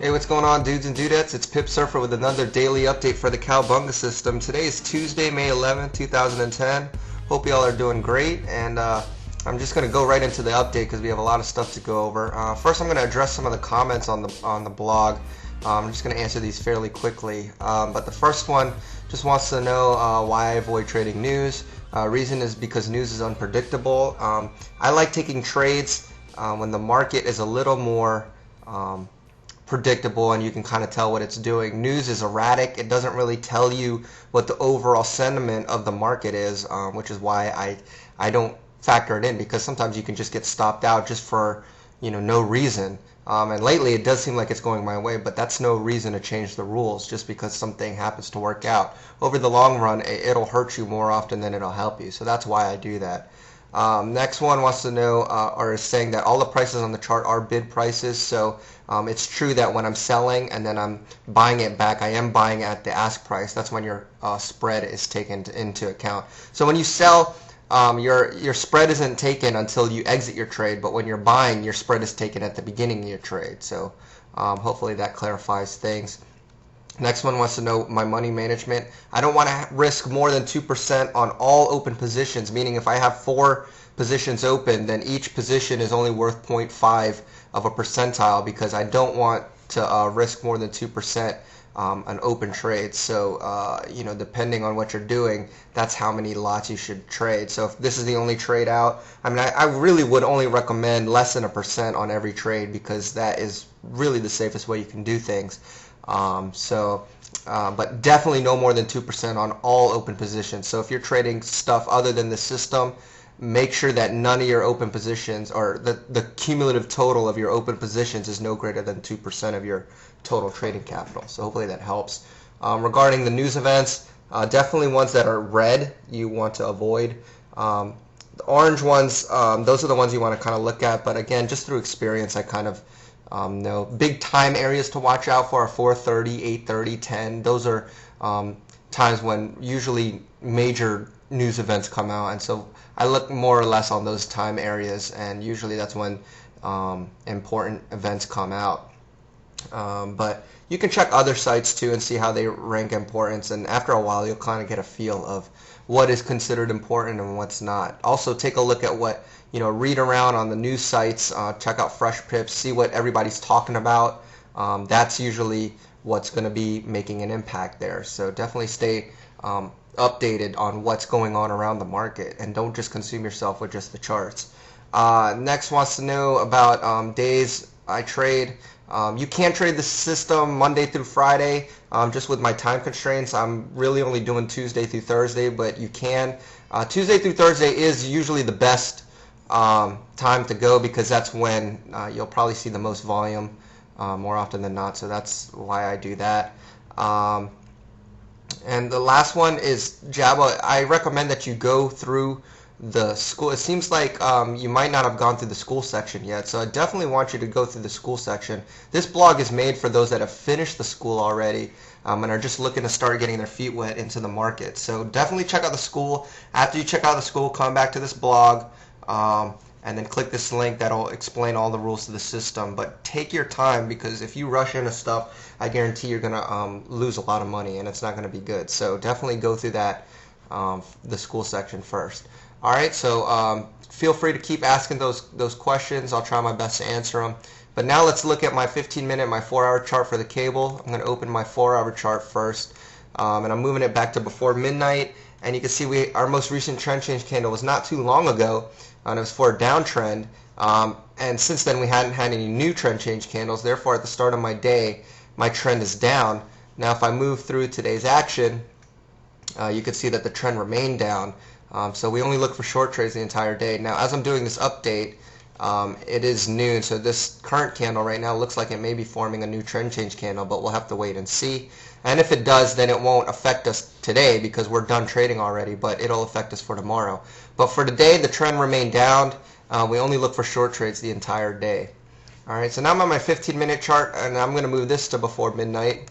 Hey, what's going on, dudes and dudettes? It's Pip Surfer with another daily update for the Cowabunga system. Today is Tuesday, May 11th, 2010. Hope y'all are doing great, and I'm just going to go right into the update because we have a lot of stuff to go over. First, I'm going to address some of the comments on the blog. I'm just going to answer these fairly quickly. But the first one just wants to know why I avoid trading news. Reason is because news is unpredictable. I like taking trades when the market is a little more predictable and you can kind of tell what it's doing. News is erratic. It doesn't really tell you what the overall sentiment of the market is, which is why I don't factor it in, because sometimes you can just get stopped out just for no reason. And lately it does seem like it's going my way, but that's no reason to change the rules just because something happens to work out. Over the long run, it'll hurt you more often than it'll help you. So that's why I do that. Next one wants to know, or is saying that all the prices on the chart are bid prices. So it's true that when I'm selling and then I'm buying it back, I am buying at the ask price. That's when your spread is taken into account. So when you sell, your spread isn't taken until you exit your trade, but when you're buying, your spread is taken at the beginning of your trade. So hopefully that clarifies things. Next one wants to know my money management. I don't want to risk more than 2% on all open positions, meaning if I have 4 positions open, then each position is only worth 0.5 of a percentile, because I don't want to risk more than 2% on open trades. So depending on what you're doing, that's how many lots you should trade. So if this is the only trade out, I really would only recommend less than 1% on every trade, because that is really the safest way you can do things. But definitely no more than 2% on all open positions. So if you're trading stuff other than the system, make sure that none of your open positions, or the cumulative total of your open positions, is no greater than 2% of your total trading capital. So hopefully that helps. Regarding the news events, definitely ones that are red you want to avoid. The orange ones, those are the ones you want to kind of look at. But again, just through experience, I kind of know big time areas to watch out for are 4:30, 8:30, 10. Those are times when usually major news events come out, and so I look more or less on those time areas, and usually that's when important events come out. But you can check other sites too and see how they rank importance, and after a while you'll kind of get a feel of what is considered important and what's not. Also take a look at what, read around on the news sites, check out Fresh Pips, see what everybody's talking about. That's usually what's going to be making an impact there. So definitely stay updated on what's going on around the market, and don't just consume yourself with just the charts. Next wants to know about days I trade. You can trade the system Monday through Friday. Just with my time constraints, I'm really only doing Tuesday through Thursday, but you can. Tuesday through Thursday is usually the best time to go, because that's when you'll probably see the most volume more often than not. So that's why I do that. And the last one is Java. I recommend that you go through the school. It seems like you might not have gone through the school section yet, so I definitely want you to go through the school section. This blog is made for those that have finished the school already and are just looking to start getting their feet wet into the market. So definitely check out the school. After you check out the school, come back to this blog and then click this link that'll explain all the rules to the system. But take your time, because if you rush into stuff, I guarantee you're gonna lose a lot of money, and it's not gonna be good. So definitely go through that the school section first. All right, so feel free to keep asking those questions. I'll try my best to answer them. But now let's look at my 15-minute, my 4-hour chart for the cable. I'm going to open my 4-hour chart first, and I'm moving it back to before midnight. And you can see our most recent trend change candle was not too long ago, and it was for a downtrend. And since then we hadn't had any new trend change candles. Therefore, at the start of my day, my trend is down. Now, if I move through today's action, you can see that the trend remained down. So we only look for short trades the entire day. Now, as I'm doing this update, it is noon, so this current candle right now looks like it may be forming a new trend change candle, but we'll have to wait and see. And if it does, then it won't affect us today because we're done trading already, but it'll affect us for tomorrow. But for today, the trend remained down. We only look for short trades the entire day. All right, so now I'm on my 15-minute chart, and I'm going to move this to before midnight.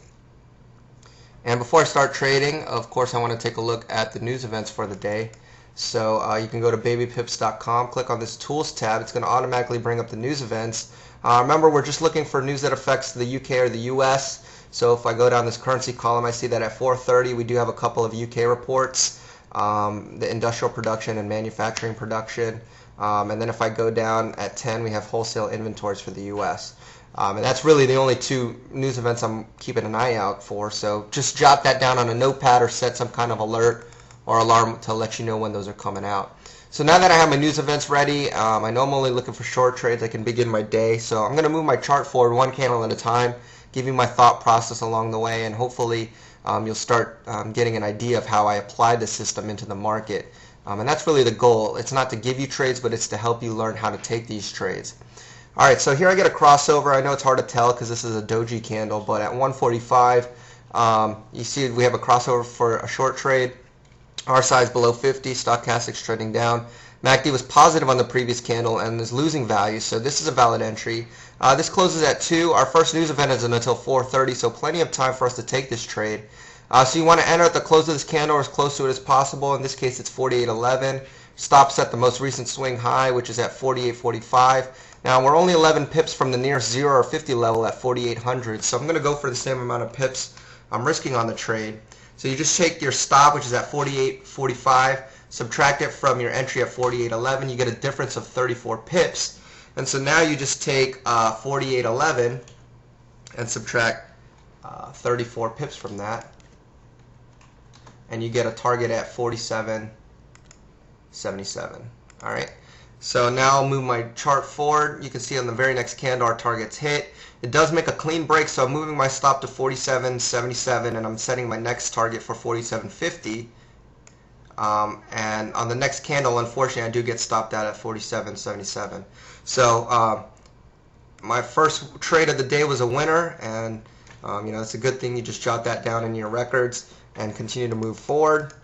And before I start trading, of course, I want to take a look at the news events for the day. So you can go to babypips.com, click on this Tools tab. It's going to automatically bring up the news events. Remember, we're just looking for news that affects the UK or the US. So if I go down this currency column, I see that at 4:30 we do have a couple of UK reports, the industrial production and manufacturing production. And then if I go down at 10, we have wholesale inventories for the US. And that's really the only two news events I'm keeping an eye out for. So just jot that down on a notepad or set some kind of alert or alarm to let you know when those are coming out. So now that I have my news events ready, I know I'm only looking for short trades. I can begin my day. So I'm going to move my chart forward one candle at a time, give you my thought process along the way, and hopefully you'll start getting an idea of how I apply the system into the market. And that's really the goal. It's not to give you trades, but it's to help you learn how to take these trades. Alright, so here I get a crossover. I know it's hard to tell because this is a doji candle, but at 145, you see we have a crossover for a short trade. Our size below 50, stochastics trending down. MACD was positive on the previous candle and is losing value, so this is a valid entry. This closes at 2. Our first news event isn't until 4:30, so plenty of time for us to take this trade. So you want to enter at the close of this candle or as close to it as possible. In this case, it's 48.11. Stops at the most recent swing high, which is at 48.45. Now, we're only 11 pips from the nearest 0 or 50 level at 4,800, so I'm going to go for the same amount of pips I'm risking on the trade. So you just take your stop, which is at 48.45, subtract it from your entry at 48.11, you get a difference of 34 pips. And so now you just take 48.11 and subtract 34 pips from that, and you get a target at 47.77. All right. So now I'll move my chart forward. You can see on the very next candle our target's hit. It does make a clean break, so I'm moving my stop to 47.77, and I'm setting my next target for 47.50. And on the next candle, unfortunately, I do get stopped out at 47.77. So my first trade of the day was a winner, and you know, it's a good thing you just jot that down in your records and continue to move forward,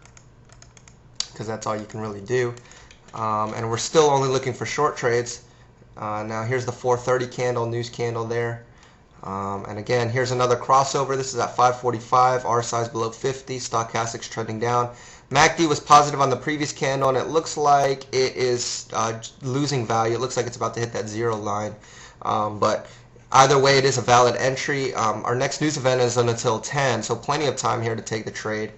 because that's all you can really do. And we're still only looking for short trades. Now here's the 4:30 candle, news candle there. And again, here's another crossover. This is at 5:45, R size below 50, stochastics trending down. MACD was positive on the previous candle, and it looks like it is losing value. It looks like it's about to hit that 0 line. But either way, it is a valid entry. Our next news event is until 10, so plenty of time here to take the trade.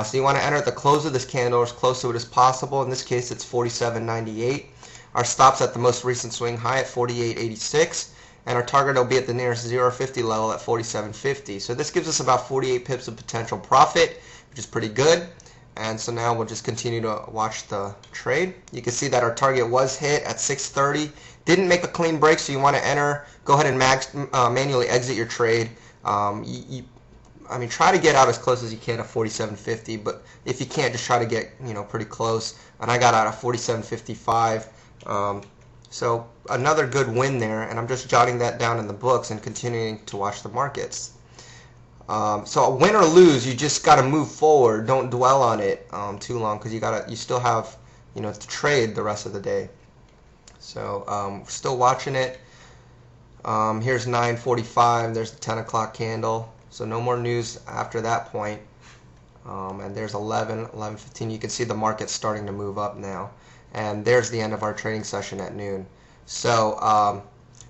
So you want to enter at the close of this candle as close to it as possible. In this case, it's 47.98. Our stop's at the most recent swing high at 48.86, and our target will be at the nearest 0 or 50 level at 47.50. So this gives us about 48 pips of potential profit, which is pretty good. And so now we'll just continue to watch the trade. You can see that our target was hit at 6:30. Didn't make a clean break, so you want to enter. Go ahead and manually exit your trade. I mean, try to get out as close as you can at 47.50, but if you can't, just try to get, you know, pretty close. And I got out at 47.55. So another good win there, and I'm just jotting that down in the books and continuing to watch the markets. So win or lose, you just got to move forward. Don't dwell on it too long, because you still have, you know, to trade the rest of the day. So still watching it. Here's 9:45. There's the 10 o'clock candle. So no more news after that point. And there's 11:15. You can see the market starting to move up now. And there's the end of our trading session at noon. So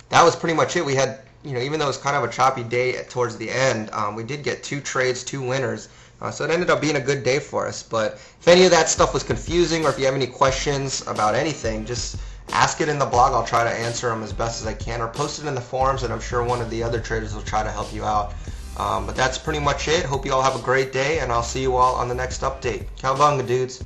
that was pretty much it. We had, you know, even though it was kind of a choppy day towards the end, we did get 2 trades, 2 winners. So it ended up being a good day for us. But if any of that stuff was confusing, or if you have any questions about anything, just ask it in the blog. I'll try to answer them as best as I can, or post it in the forums, and I'm sure one of the other traders will try to help you out. But that's pretty much it. Hope you all have a great day, and I'll see you all on the next update. Cowabunga, dudes.